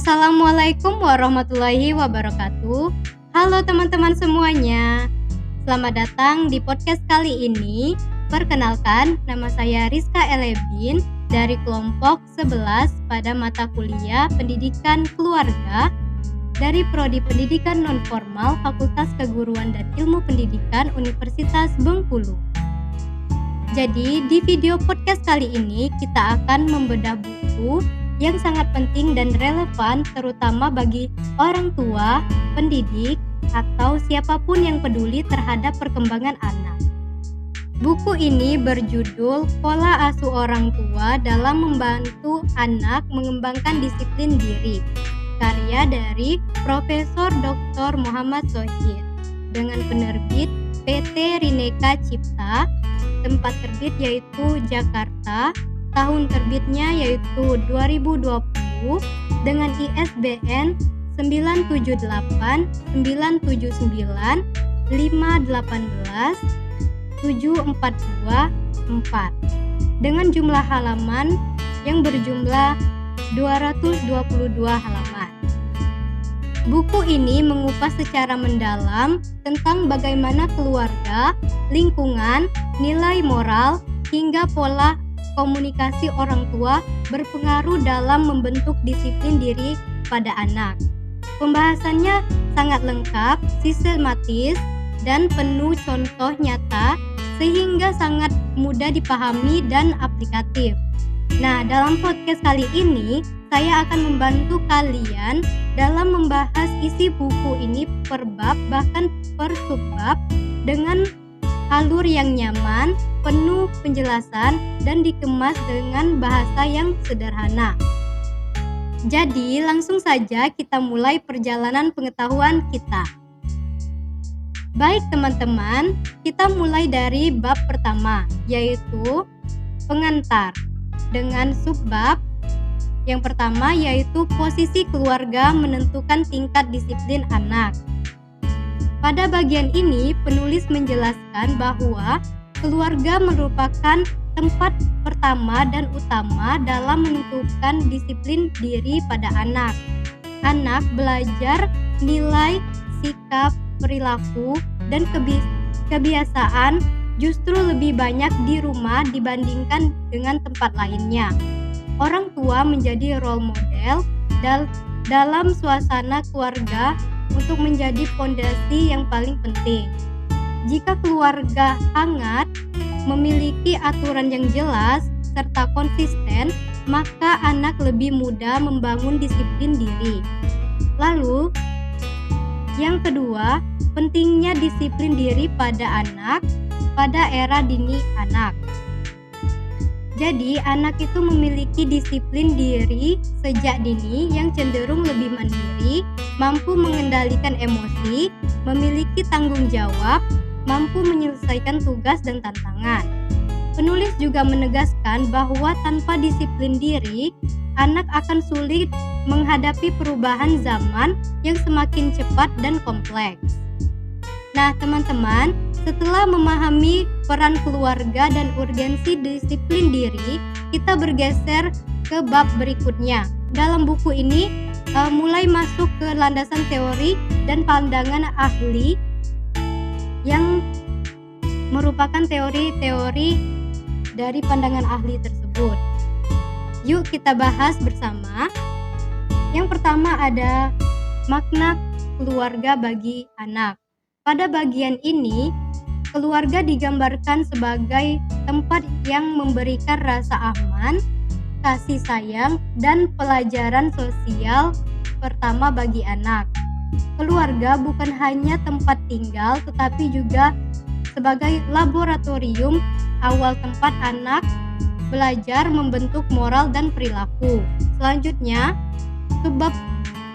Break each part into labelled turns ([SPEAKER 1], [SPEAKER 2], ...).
[SPEAKER 1] Assalamualaikum warahmatullahi wabarakatuh. Halo teman-teman semuanya. Selamat datang di podcast kali ini. Perkenalkan, nama saya Rizka Elebin dari kelompok 11 pada mata kuliah Pendidikan Keluarga dari Prodi Pendidikan Nonformal Fakultas Keguruan dan Ilmu Pendidikan Universitas Bengkulu. Jadi, di video podcast kali ini kita akan membedah buku yang sangat penting dan relevan terutama bagi orang tua, pendidik, atau siapapun yang peduli terhadap perkembangan anak. Buku ini berjudul Pola Asuh Orang Tua dalam Membantu Anak Mengembangkan Disiplin Diri, karya dari Profesor Dr. Muhammad Sohid, dengan penerbit PT Rineka Cipta, tempat terbit yaitu Jakarta, tahun terbitnya yaitu 2020 dengan ISBN 978 979 518 7424 dengan jumlah halaman yang berjumlah 222 halaman. Buku ini mengupas secara mendalam tentang bagaimana keluarga, lingkungan, nilai moral, hingga pola komunikasi orang tua berpengaruh dalam membentuk disiplin diri pada anak. Pembahasannya sangat lengkap, sistematis, dan penuh contoh nyata sehingga sangat mudah dipahami dan aplikatif. Nah, dalam podcast kali ini saya akan membantu kalian dalam membahas isi buku ini per bab bahkan per subbab dengan alur yang nyaman, penuh penjelasan, dan dikemas dengan bahasa yang sederhana. Jadi, langsung saja kita mulai perjalanan pengetahuan kita. Baik teman-teman, kita mulai dari bab pertama, yaitu pengantar, dengan subbab yang pertama yaitu posisi keluarga menentukan tingkat disiplin anak. Pada bagian ini, penulis menjelaskan bahwa keluarga merupakan tempat pertama dan utama dalam menentukan disiplin diri pada anak. Anak belajar nilai, sikap, perilaku, dan kebiasaan justru lebih banyak di rumah dibandingkan dengan tempat lainnya. Orang tua menjadi role model dalam suasana keluarga untuk menjadi fondasi yang paling penting. Jika keluarga hangat, memiliki aturan yang jelas, serta konsisten, maka anak lebih mudah membangun disiplin diri. Lalu, yang kedua, pentingnya disiplin diri pada anak pada era dini anak. Jadi, anak itu memiliki disiplin diri sejak dini yang cenderung lebih mandiri, mampu mengendalikan emosi, memiliki tanggung jawab, mampu menyelesaikan tugas dan tantangan. Penulis juga menegaskan bahwa tanpa disiplin diri, anak akan sulit menghadapi perubahan zaman yang semakin cepat dan kompleks. Nah, teman-teman, setelah memahami peran keluarga dan urgensi disiplin diri, kita bergeser ke bab berikutnya. Dalam buku ini mulai masuk ke landasan teori dan pandangan ahli yang merupakan teori-teori dari pandangan ahli tersebut. Yuk kita bahas bersama. Yang pertama ada makna keluarga bagi anak. Pada bagian ini, keluarga digambarkan sebagai tempat yang memberikan rasa aman, kasih sayang, dan pelajaran sosial pertama bagi anak. Keluarga bukan hanya tempat tinggal, tetapi juga sebagai laboratorium awal tempat anak belajar membentuk moral dan perilaku. Selanjutnya, subbab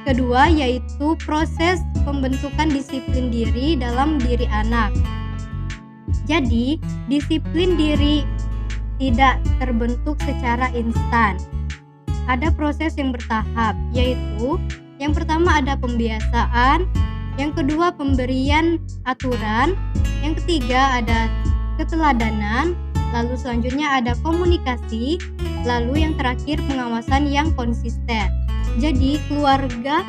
[SPEAKER 1] kedua yaitu proses pembentukan disiplin diri dalam diri anak. Jadi, disiplin diri tidak terbentuk secara instan. Ada proses yang bertahap, yaitu yang pertama ada pembiasaan, yang kedua pemberian aturan, yang ketiga ada keteladanan, lalu selanjutnya ada komunikasi, lalu yang terakhir pengawasan yang konsisten. Jadi, keluarga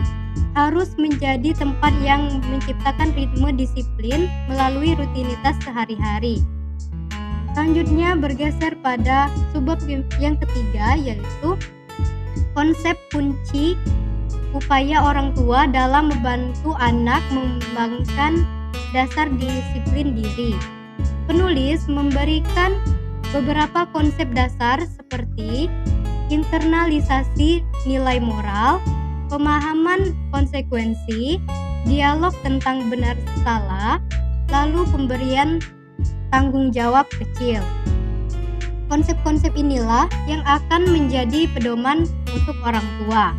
[SPEAKER 1] harus menjadi tempat yang menciptakan ritme disiplin melalui rutinitas sehari-hari. Selanjutnya bergeser pada subbab yang ketiga, yaitu konsep kunci upaya orang tua dalam membantu anak mengembangkan dasar disiplin diri. Penulis memberikan beberapa konsep dasar seperti internalisasi nilai moral, pemahaman konsekuensi, dialog tentang benar salah, lalu pemberian tanggung jawab kecil. Konsep-konsep inilah yang akan menjadi pedoman untuk orang tua.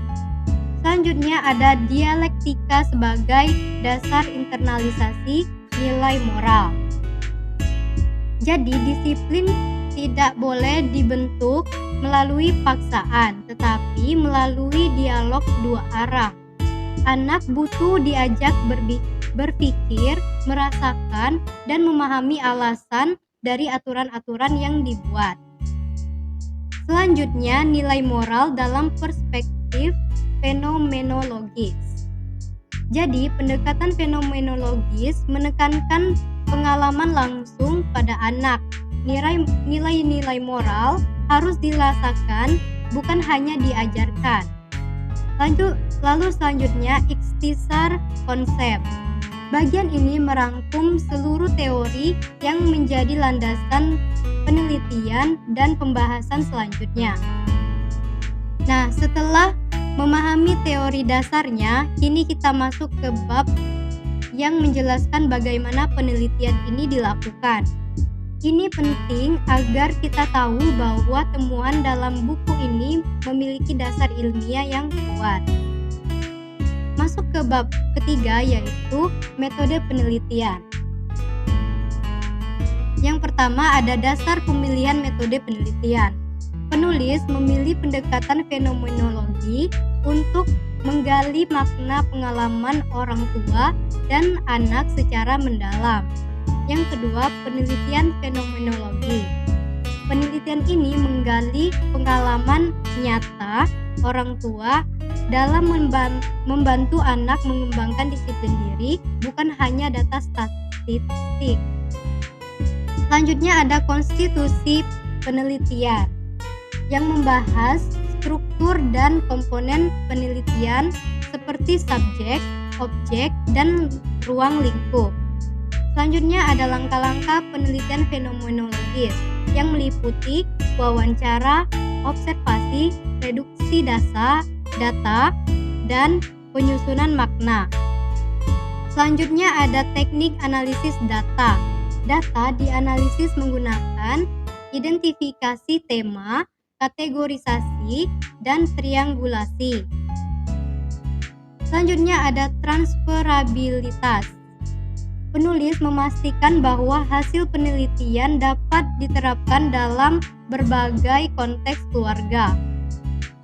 [SPEAKER 1] Selanjutnya ada dialektika sebagai dasar internalisasi nilai moral. Jadi disiplin tidak boleh dibentuk melalui paksaan, tetapi melalui dialog dua arah. Anak butuh diajak berpikir, merasakan, dan memahami alasan dari aturan-aturan yang dibuat. Selanjutnya, nilai moral dalam perspektif fenomenologis. Jadi, pendekatan fenomenologis menekankan pengalaman langsung pada anak. Nilai-nilai moral harus dirasakan, bukan hanya diajarkan. Lalu selanjutnya, ikhtisar konsep. Bagian ini merangkum seluruh teori yang menjadi landasan penelitian dan pembahasan selanjutnya. Nah, setelah memahami teori dasarnya, kini kita masuk ke bab yang menjelaskan bagaimana penelitian ini dilakukan. Ini penting agar kita tahu bahwa temuan dalam buku ini memiliki dasar ilmiah yang kuat. Masuk ke bab ketiga, yaitu metode penelitian. Yang pertama ada dasar pemilihan metode penelitian. Penulis memilih pendekatan fenomenologi untuk menggali makna pengalaman orang tua dan anak secara mendalam. Yang kedua, penelitian fenomenologi. Penelitian ini menggali pengalaman nyata orang tua dalam membantu anak mengembangkan disiplin diri, bukan hanya data statistik. Selanjutnya ada konstitusi penelitian yang membahas struktur dan komponen penelitian seperti subjek, objek, dan ruang lingkup. Selanjutnya ada langkah-langkah penelitian fenomenologis yang meliputi wawancara, observasi, reduksi data, dan penyusunan makna. Selanjutnya ada teknik analisis data. Data dianalisis menggunakan identifikasi tema, kategorisasi, dan triangulasi. Selanjutnya ada transferabilitas. Penulis memastikan bahwa hasil penelitian dapat diterapkan dalam berbagai konteks keluarga.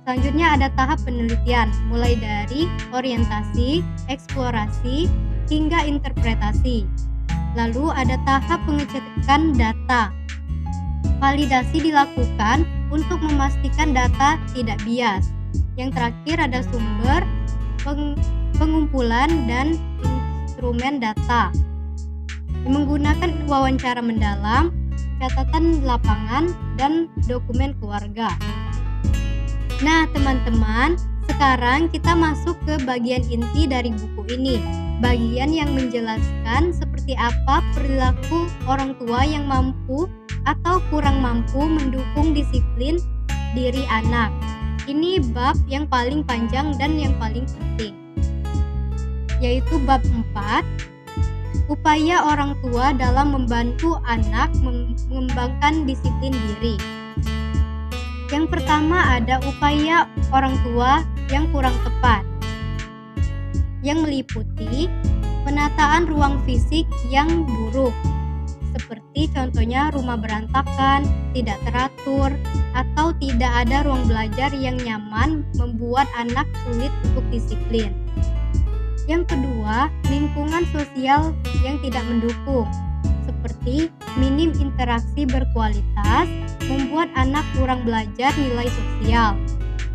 [SPEAKER 1] Selanjutnya ada tahap penelitian, mulai dari orientasi, eksplorasi, hingga interpretasi. Lalu ada tahap pengecekan data. Validasi dilakukan untuk memastikan data tidak bias. Yang terakhir ada sumber, pengumpulan, dan instrumen data. Menggunakan wawancara mendalam, catatan lapangan, dan dokumen keluarga. Nah, teman-teman, sekarang kita masuk ke bagian inti dari buku ini. Bagian yang menjelaskan seperti apa perilaku orang tua yang mampu atau kurang mampu mendukung disiplin diri anak. Ini bab yang paling panjang dan yang paling penting, yaitu bab 4, upaya orang tua dalam membantu anak mengembangkan disiplin diri. Yang pertama ada upaya orang tua yang kurang tepat, yang meliputi penataan ruang fisik yang buruk, seperti contohnya rumah berantakan, tidak teratur, atau tidak ada ruang belajar yang nyaman membuat anak sulit untuk disiplin. Yang kedua, lingkungan sosial yang tidak mendukung, seperti minim interaksi berkualitas, membuat anak kurang belajar nilai sosial.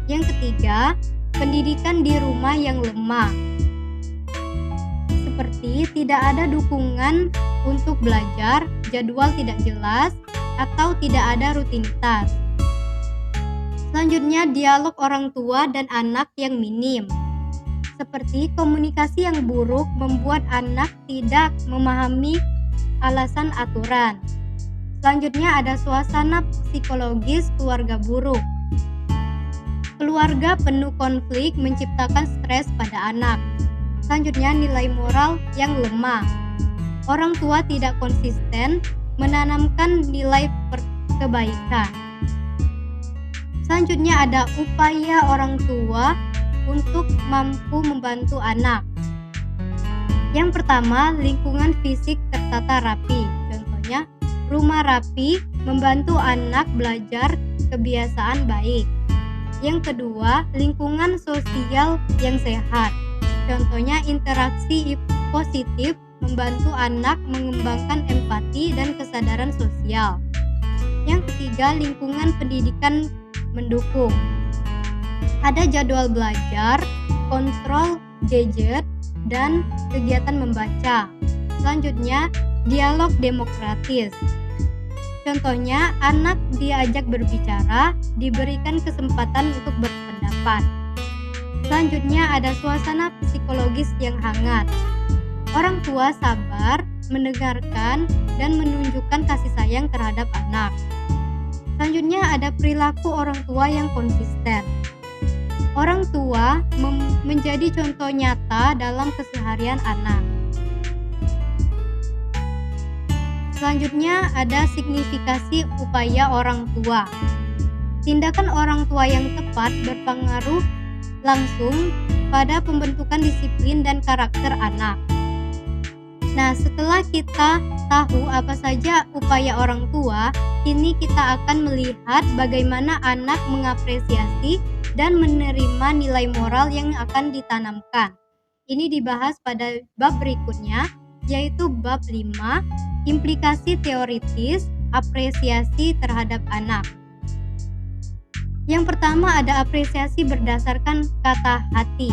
[SPEAKER 1] Yang ketiga, pendidikan di rumah yang lemah, seperti tidak ada dukungan untuk belajar, jadwal tidak jelas, atau tidak ada rutinitas. Selanjutnya, dialog orang tua dan anak yang minim, seperti komunikasi yang buruk membuat anak tidak memahami alasan aturan. Selanjutnya ada suasana psikologis keluarga buruk. Keluarga penuh konflik menciptakan stres pada anak. Selanjutnya nilai moral yang lemah. Orang tua tidak konsisten menanamkan nilai kebaikan. Selanjutnya ada upaya orang tua untuk mampu membantu anak. Yang pertama, lingkungan fisik tertata rapi. Contohnya, rumah rapi membantu anak belajar kebiasaan baik. Yang kedua, lingkungan sosial yang sehat. Contohnya, interaksi positif membantu anak mengembangkan empati dan kesadaran sosial. Yang ketiga, lingkungan pendidikan mendukung. Ada jadwal belajar, kontrol gadget, dan kegiatan membaca. Selanjutnya, dialog demokratis. Contohnya, anak diajak berbicara, diberikan kesempatan untuk berpendapat. Selanjutnya, ada suasana psikologis yang hangat. Orang tua sabar, mendengarkan, dan menunjukkan kasih sayang terhadap anak. Selanjutnya, ada perilaku orang tua yang konsisten. Orang tua menjadi contoh nyata dalam keseharian anak. Selanjutnya ada signifikasi upaya orang tua. Tindakan orang tua yang tepat berpengaruh langsung pada pembentukan disiplin dan karakter anak. Nah, setelah kita tahu apa saja upaya orang tua, kini kita akan melihat bagaimana anak mengapresiasi dan menerima nilai moral yang akan ditanamkan. Ini dibahas pada bab berikutnya, yaitu bab 5, implikasi teoritis apresiasi terhadap anak. Yang pertama ada apresiasi berdasarkan kata hati.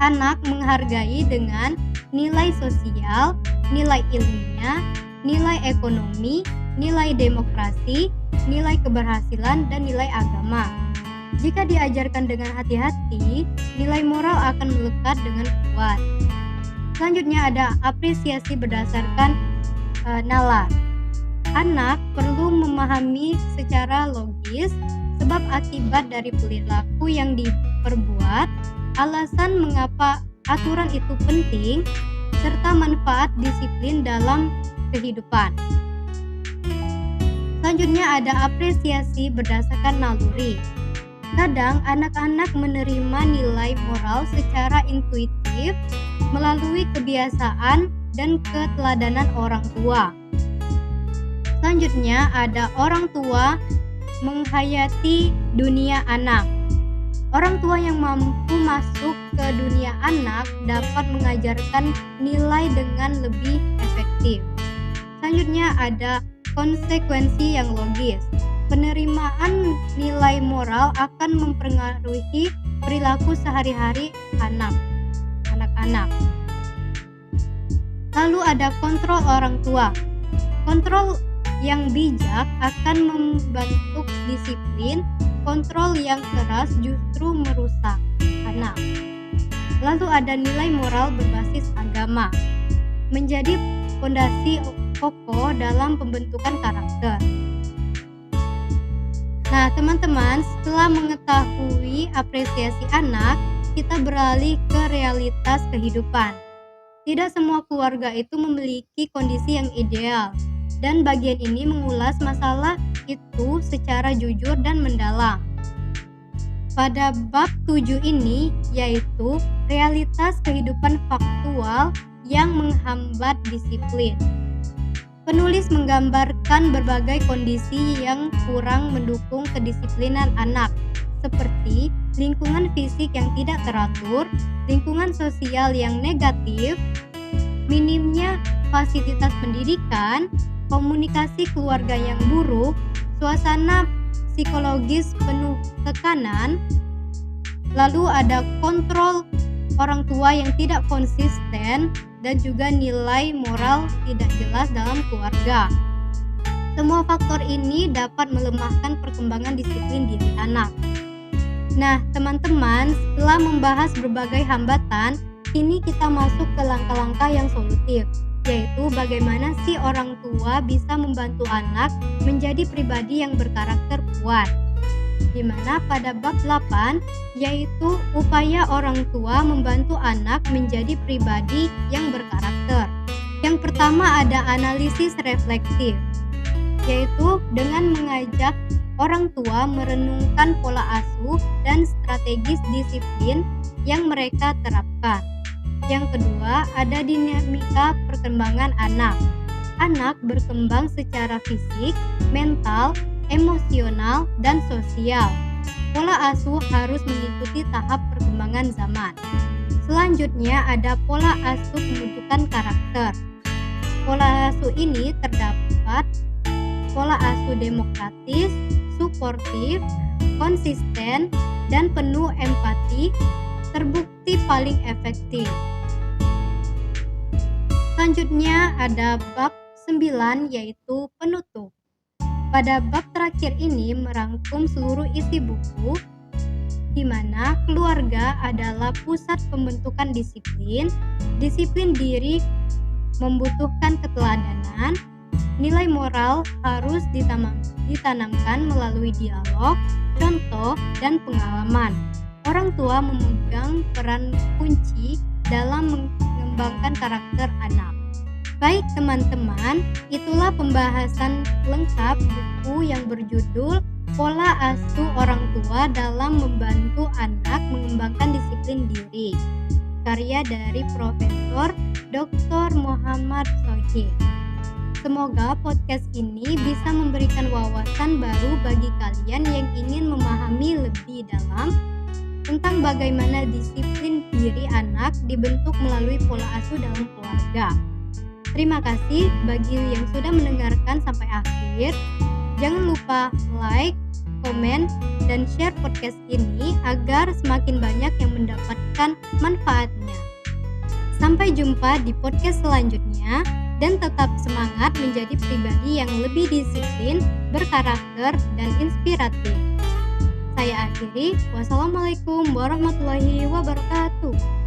[SPEAKER 1] Anak menghargai dengan nilai sosial, nilai ilmiah, nilai ekonomi, nilai demokrasi, nilai keberhasilan, dan nilai agama. Jika diajarkan dengan hati-hati, nilai moral akan melekat dengan kuat. Selanjutnya ada apresiasi berdasarkan nalar. Anak perlu memahami secara logis sebab akibat dari perilaku yang diperbuat, alasan mengapa aturan itu penting, serta manfaat disiplin dalam kehidupan. Selanjutnya ada apresiasi berdasarkan naluri. Kadang anak-anak menerima nilai moral secara intuitif melalui kebiasaan dan keteladanan orang tua. Selanjutnya ada orang tua menghayati dunia anak. Orang tua yang mampu masuk ke dunia anak dapat mengajarkan nilai dengan lebih efektif. Selanjutnya ada konsekuensi yang logis. Penerimaan nilai moral akan mempengaruhi perilaku sehari-hari anak-anak. Lalu ada kontrol orang tua. Kontrol yang bijak akan membentuk disiplin, kontrol yang keras justru merusak anak. Lalu ada nilai moral berbasis agama, menjadi fondasi kokoh dalam pembentukan karakter. Nah, teman-teman, setelah mengetahui apresiasi anak, kita beralih ke realitas kehidupan. Tidak semua keluarga itu memiliki kondisi yang ideal, dan bagian ini mengulas masalah itu secara jujur dan mendalam. Pada bab 7 ini, yaitu realitas kehidupan faktual yang menghambat disiplin. Penulis menggambarkan berbagai kondisi yang kurang mendukung kedisiplinan anak, seperti lingkungan fisik yang tidak teratur, lingkungan sosial yang negatif, minimnya fasilitas pendidikan, komunikasi keluarga yang buruk, suasana psikologis penuh tekanan, Lalu ada kontrol orang tua yang tidak konsisten dan juga nilai moral tidak jelas dalam keluarga. Semua faktor ini dapat melemahkan perkembangan disiplin diri anak. Nah, teman-teman, setelah membahas berbagai hambatan, kini kita masuk ke langkah-langkah yang solutif, yaitu bagaimana sih orang tua bisa membantu anak menjadi pribadi yang berkarakter kuat. Di mana pada bab 8 yaitu upaya orang tua membantu anak menjadi pribadi yang berkarakter. Yang pertama ada analisis refleksif, yaitu dengan mengajak orang tua merenungkan pola asuh dan strategis disiplin yang mereka terapkan. Yang kedua ada dinamika perkembangan anak. Anak berkembang secara fisik, mental, emosional, dan sosial. Pola asuh harus mengikuti tahap perkembangan zaman. Selanjutnya ada pola asuh pembentukan karakter. Pola asuh ini terdapat pola asuh demokratis, suportif, konsisten, dan penuh empati, terbukti paling efektif. Selanjutnya ada bab 9 yaitu penutup. Pada bab terakhir ini merangkum seluruh isi buku, di mana keluarga adalah pusat pembentukan disiplin. Disiplin diri membutuhkan keteladanan, nilai moral harus ditanamkan melalui dialog, contoh, dan pengalaman. Orang tua memegang peran kunci dalam mengembangkan karakter anak. Baik teman-teman, itulah pembahasan lengkap buku yang berjudul Pola Asuh Orang Tua dalam Membantu Anak Mengembangkan Disiplin Diri, karya dari Profesor Dr. Muhammad Sohir. Semoga podcast ini bisa memberikan wawasan baru bagi kalian yang ingin memahami lebih dalam tentang bagaimana disiplin diri anak dibentuk melalui pola asuh dalam keluarga. Terima kasih bagi yang sudah mendengarkan sampai akhir. Jangan lupa like, komen, dan share podcast ini agar semakin banyak yang mendapatkan manfaatnya. Sampai jumpa di podcast selanjutnya dan tetap semangat menjadi pribadi yang lebih disiplin, berkarakter, dan inspiratif. Saya akhiri. Wassalamualaikum warahmatullahi wabarakatuh.